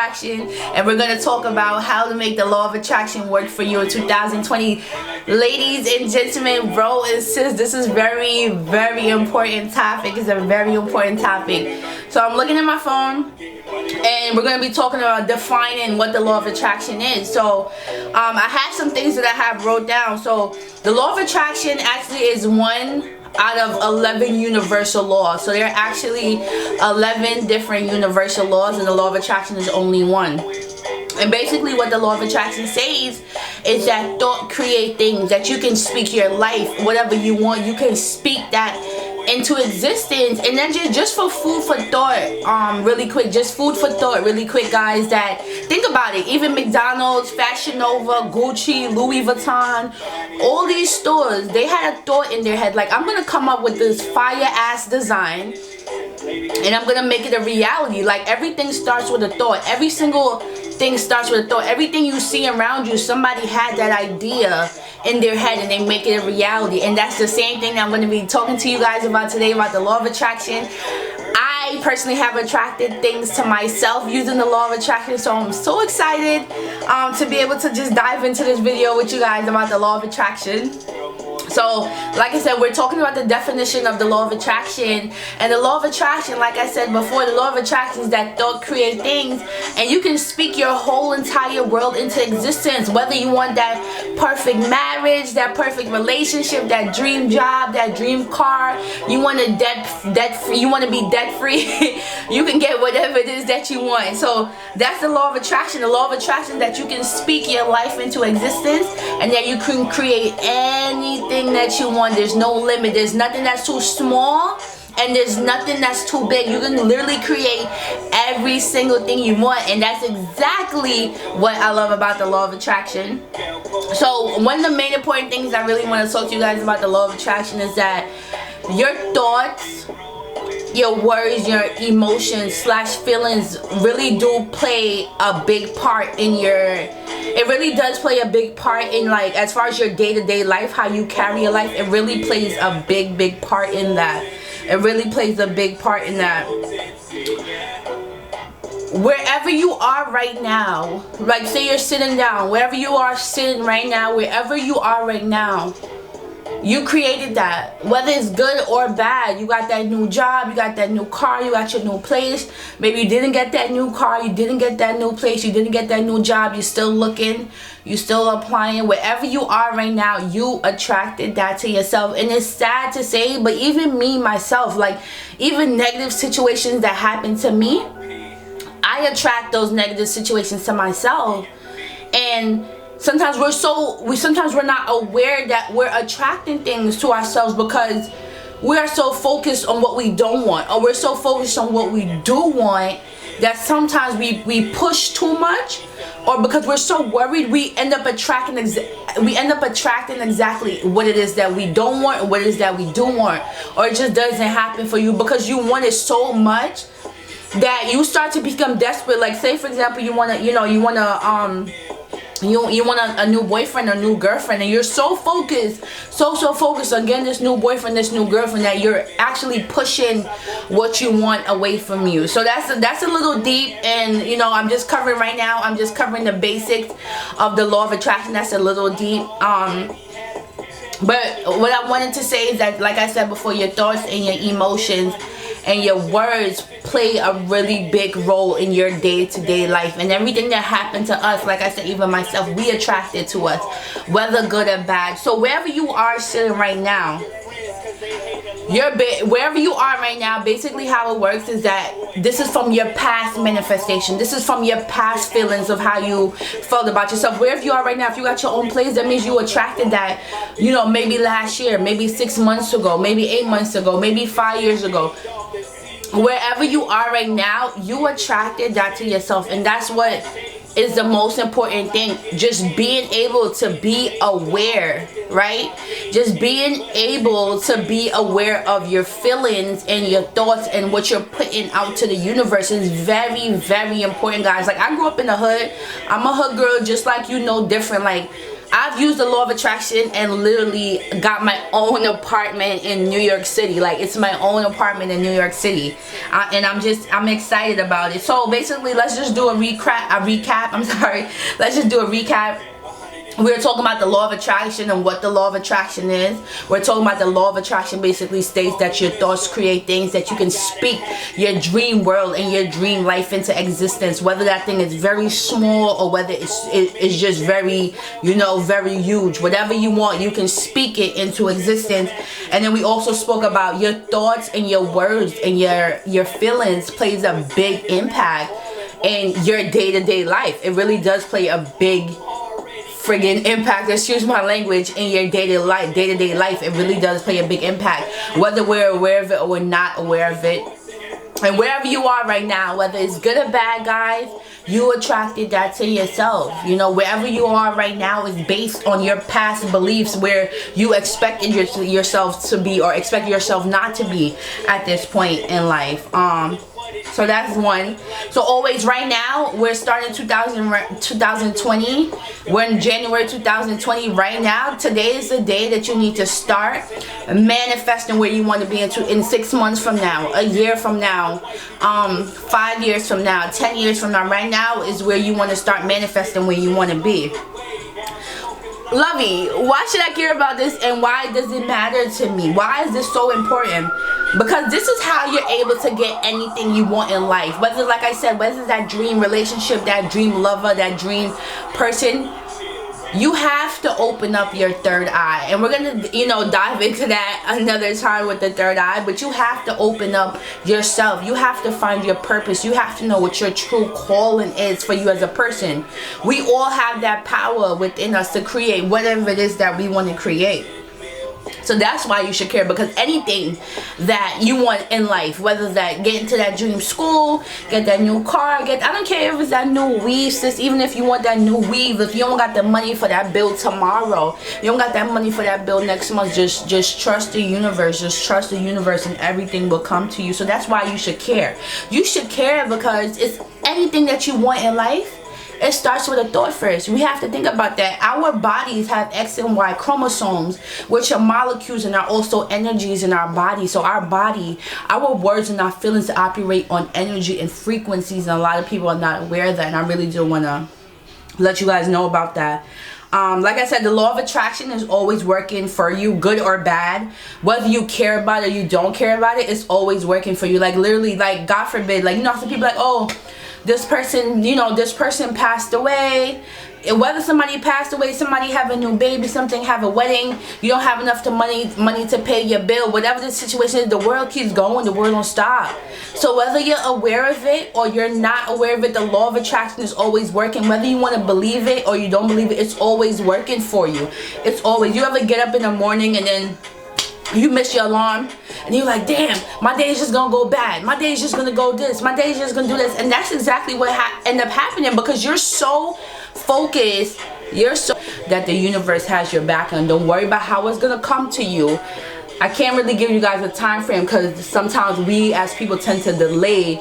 attraction, and we're going to talk about how to make the law of attraction work for you in 2020. Ladies and gentlemen, bro and sis, this is very important topic. It's a very important topic. So I'm looking at my phone, and we're going to be talking about defining what the law of attraction is. So I have some things that I have wrote down. So the law of attraction actually is one out of 11 universal laws. So there are actually 11 different universal laws, and the law of attraction is only one. And basically what the law of attraction says is that thought create things, that you can speak your life, whatever you want, you can speak that into existence. And then just for food for thought, really quick, just food for thought really quick, guys, that think about it. Even McDonald's, Fashion Nova, Gucci, Louis Vuitton, all these stores, they had a thought in their head, like, I'm gonna come up with this fire ass design and I'm gonna make it a reality. Like, everything starts with a thought. Every single thing starts with a thought. Everything you see around you, somebody had that idea in their head and they make it a reality. And that's the same thing that I'm going to be talking to you guys about today, about the law of attraction. I personally have attracted things to myself using the law of attraction, so I'm so excited to be able to just dive into this video with you guys about the law of attraction. So, like I said, we're talking about the definition of the law of attraction. And the law of attraction, like I said before, the law of attraction is that thought create things, and you can speak your whole entire world into existence. Whether you want that perfect marriage, that perfect relationship, that dream job, that dream car, you want to you want to be debt free, you can get whatever it is that you want. So that's the law of attraction. The law of attraction is that you can speak your life into existence, and that you can create anything that you want. There's no limit. There's nothing that's too small, and there's nothing that's too big. You can literally create every single thing you want, and that's exactly what I love about the law of attraction. So one of the main important things I really want to talk to you guys about the law of attraction is that your thoughts, your words, your emotions / feelings really do play a big part in it really does play a big part in, like, as far as your day-to-day life, how you carry your life. It really plays a big part in that. It really plays a big part in that. Wherever you are right now, like, say you're sitting down, wherever you are sitting right now, wherever you are right now, you created that. Whether it's good or bad, you got that new job, you got that new car, you got your new place. Maybe you didn't get that new car, you didn't get that new place, you didn't get that new job, you're still looking, you're still applying. Wherever you are right now, you attracted that to yourself. And it's sad to say, but even me, myself, like, even negative situations that happen to me, I attract those negative situations to myself. And sometimes we're not aware that we're attracting things to ourselves because we are so focused on what we don't want, or we're so focused on what we do want, that sometimes we push too much, or because we're so worried, we end up attracting exactly what it is that we don't want, or what it is that we do want, or it just doesn't happen for you because you want it so much that you start to become desperate. Like, say for example, you want a new boyfriend or new girlfriend, and you're so focused on getting this new boyfriend, this new girlfriend, that you're actually pushing what you want away from you. So that's a little deep, and I'm just covering right now, I'm just covering the basics of the law of attraction. That's a little deep. But what I wanted to say is that, like I said before, your thoughts and your emotions and your words play a really big role in your day-to-day life. And everything that happened to us, like I said, even myself, we attracted to us, whether good or bad. So wherever you are sitting right now, wherever you are right now, basically how it works is that this is from your past manifestation. This is from your past feelings of how you felt about yourself. Wherever you are right now, if you got your own place, that means you attracted that, maybe last year, maybe 6 months ago, maybe 8 months ago, maybe 5 years ago. Wherever you are right now, you attracted that to yourself. And that's what is the most important thing. Just being able to be aware, right? Just being able to be aware of your feelings and your thoughts and what you're putting out to the universe is very important, guys. Like, I grew up in the hood. I'm a hood girl, just like you, no different. Like, I've used the law of attraction and literally got my own apartment in New York City. Like, it's my own apartment in New York City, and I'm excited about it. So basically, let's just do a recap. I'm sorry. Let's just do a recap. We're talking about the law of attraction and what the law of attraction is. We're talking about the law of attraction basically states that your thoughts create things, that you can speak your dream world and your dream life into existence, whether that thing is very small or whether it's just very, you know, very huge. Whatever you want, you can speak it into existence. And then we also spoke about your thoughts and your words and your feelings plays a big impact in your day-to-day life. It really does play a big friggin' impact, excuse my language, in your day-to-day life. It really does play a big impact, whether we're aware of it or we're not aware of it. And wherever you are right now, whether it's good or bad, guys, you attracted that to yourself. You know, wherever you are right now is based on your past beliefs, where you expected yourself to be or expect yourself not to be at this point in life. So that's one. So always, right now, we're starting 2020. We're in January 2020 right now. Today is the day that you need to start manifesting where you want to be in 6 months from now, a year from now, 5 years from now, 10 years from now. Right now is where you want to start manifesting where you want to be. Lovey, why should I care about this, and why does it matter to me? Why is this so important? Because this is how you're able to get anything you want in life. Whether, like I said, whether it's that dream relationship, that dream lover, that dream person, you have to open up your third eye. And we're gonna, you know, dive into that another time with the third eye. But you have to open up yourself. You have to find your purpose. You have to know what your true calling is for you as a person. We all have that power within us to create whatever it is that we want to create. So that's why you should care, because anything that you want in life, whether that get into that dream school, get that new car, I don't care if it's that new weave, sis, even if you want that new weave, if you don't got the money for that bill tomorrow, you don't got that money for that bill next month, just trust the universe, and everything will come to you. So that's why you should care. You should care because it's anything that you want in life. It starts with a thought first. We have to think about that. Our bodies have X and Y chromosomes, which are molecules and are also energies in our body. So our body, our words and our feelings operate on energy and frequencies, and a lot of people are not aware of that, and I really do want to let you guys know about that. Like I said, the law of attraction is always working for you, good or bad. Whether you care about it or you don't care about it, it's always working for you. Like, literally, like, God forbid, like, you know, some people like, oh, this person, you know, this person passed away. Whether somebody passed away, somebody have a new baby, something, have a wedding, you don't have enough money to pay your bill, whatever the situation is, the world keeps going, the world don't stop. So whether you're aware of it or you're not aware of it, the law of attraction is always working. Whether you want to believe it or you don't believe it, it's always working for you. It's always, you ever get up in the morning and then you miss your alarm and you're like, damn, my day is just gonna go bad, my day is just gonna go this, my day is just gonna do this. And that's exactly what ended up happening, because you're so focused, you're so that the universe has your back, and don't worry about how it's gonna come to you. I can't really give you guys a time frame, because sometimes we as people tend to delay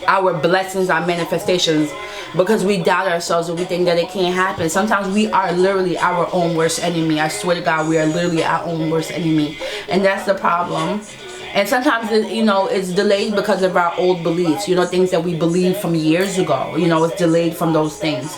our blessings, our manifestations, because we doubt ourselves and we think that it can't happen. Sometimes we are literally our own worst enemy. I swear to God, we are literally our own worst enemy, and that's the problem. And sometimes, you know, it's delayed because of our old beliefs, you know, things that we believed from years ago, you know, it's delayed from those things.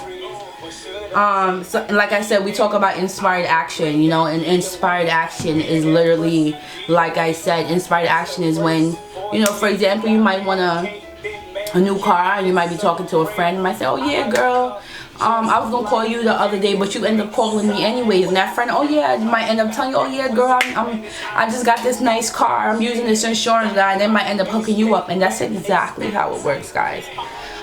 So like I said, we talk about inspired action, you know, and inspired action is literally, like I said, inspired action is when, you know, for example, you might want a new car, you might be talking to a friend, you might say, oh yeah, girl, I was gonna call you the other day, but you end up calling me anyways. And that friend, oh yeah, might end up telling you, oh yeah, girl, I just got this nice car, I'm using this insurance guy, and they might end up hooking you up. And that's exactly how it works, guys.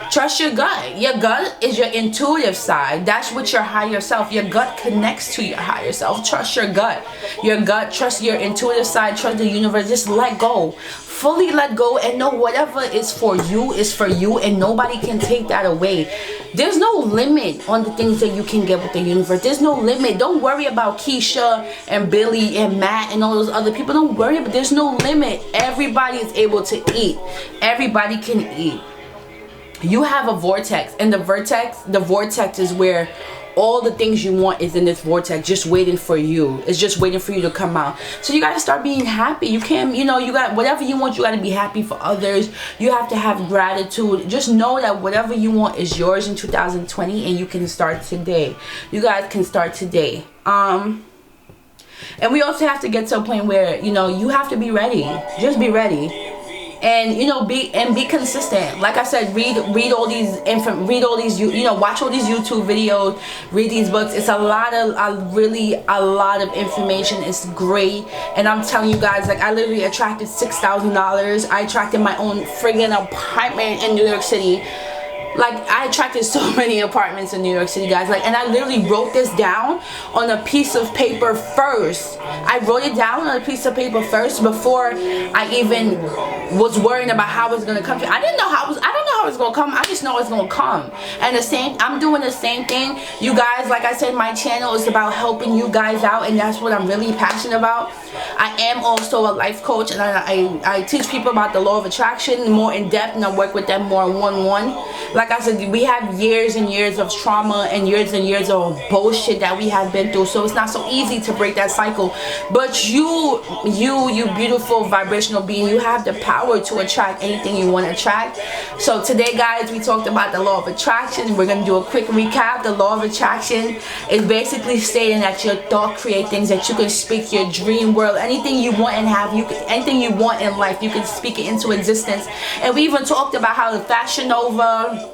Trust your gut. Your gut is your intuitive side. That's what your higher self, your gut connects to your higher self. Trust your gut. Your gut, trust your intuitive side, trust the universe. Just let go. Fully let go and know whatever is for you is for you, and nobody can take that away. There's no limit on the things that you can get with the universe. There's no limit. Don't worry about Keisha and Billy and Matt and all those other people. Don't worry, but there's no limit. Everybody is able to eat. Everybody can eat. you have a vortex, and the vortex is where all the things you want is in this vortex, just waiting for you. It's just waiting for you to come out. So you gotta start being happy. You can't, you know, you got whatever you want, you gotta be happy for others. You have to have gratitude. Just know that whatever you want is yours in 2020, and you can start today. You guys can start today. And we also have to get to a point where, you know, you have to be ready. Just be ready. And you know, be consistent. Like I said, read all these you know, watch all these YouTube videos, read these books. It's a lot of really a lot of information. It's great, and I'm telling you guys, like, I literally attracted $6,000. I attracted my own friggin' apartment in New York City. Like, I attracted so many apartments in New York City, guys. Like, and I literally wrote this down on a piece of paper first. I wrote it down on a piece of paper first before I even was worrying about how it's gonna come. I don't know how it's gonna come. I just know it's gonna come. And I'm doing the same thing. You guys, like I said, my channel is about helping you guys out, and that's what I'm really passionate about. I am also a life coach, and I teach people about the law of attraction more in depth, and I work with them more one-on-one. Like I said, we have years and years of trauma and years of bullshit that we have been through, so it's not so easy to break that cycle. But you beautiful vibrational being, you have the power to attract anything you want to attract. So today, guys, we talked about the law of attraction. We're going to do a quick recap. The law of attraction is basically stating that your thought create things, that you can speak your dream world. Anything you want and have, anything you want in life, you can speak it into existence. And we even talked about how the Fashion Nova,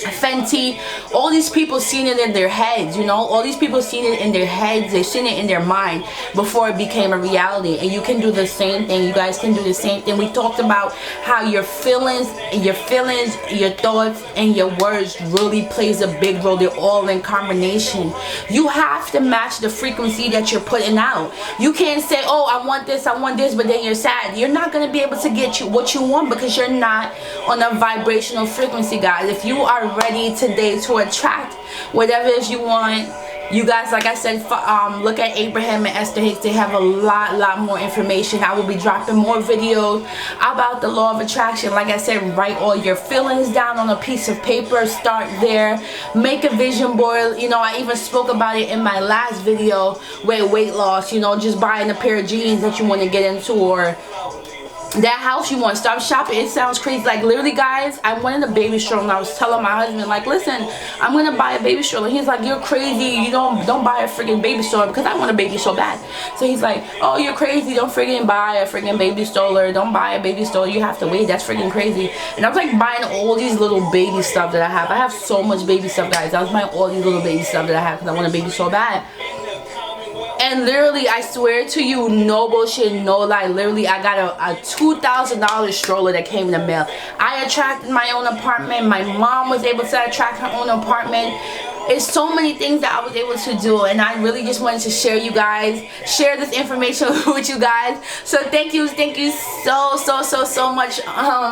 Fenty, all these people seen it in their heads, you know, all these people seen it in their heads, they've seen it in their mind before it became a reality. And you can do the same thing. You guys can do the same thing. We talked about how your feelings, your thoughts, and your words really plays a big role. They're all in combination. You have to match the frequency that you're putting out. You can't say, oh, I want this, but then you're sad. You're not going to be able to get what you want because you're not on a vibrational frequency, guys. If you are ready today to attract whatever it is you want, you guys, like I said, look at Abraham and Esther Hicks. They have a lot more information. I will be dropping more videos about the law of attraction. Like I said, write all your feelings down on a piece of paper. Start there. Make a vision board. You know, I even spoke about it in my last video with weight loss. You know, just buying a pair of jeans that you want to get into, or that house you want. Stop shopping. It sounds crazy. Like, literally, guys, I wanted a baby stroller, and I was telling my husband, like, listen, I'm gonna buy a baby stroller. He's like, you're crazy. You don't buy a freaking baby stroller, because I want a baby so bad. So he's like, oh, you're crazy. Don't freaking buy a freaking baby stroller. Don't buy a baby stroller. You have to wait. That's freaking crazy. And I was like buying all these little baby stuff that I have. I have so much baby stuff, guys. I was buying all these little baby stuff that I have because I want a baby so bad. And literally, I swear to you, no bullshit, no lie, literally, I got a $2,000 stroller that came in the mail. I attracted my own apartment. My mom was able to attract her own apartment. It's so many things that I was able to do, and I really just wanted to share this information with you guys. So thank you so much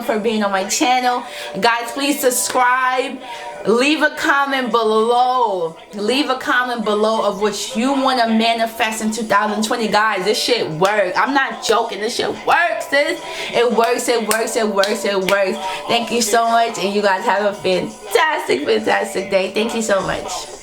for being on my channel, guys. Please subscribe. Leave a comment below. Leave a comment below of what you want to manifest in 2020, guys. This shit works. I'm not joking. This shit works, sis. It works. Thank you so much, and you guys have a fantastic day. Thank you so much.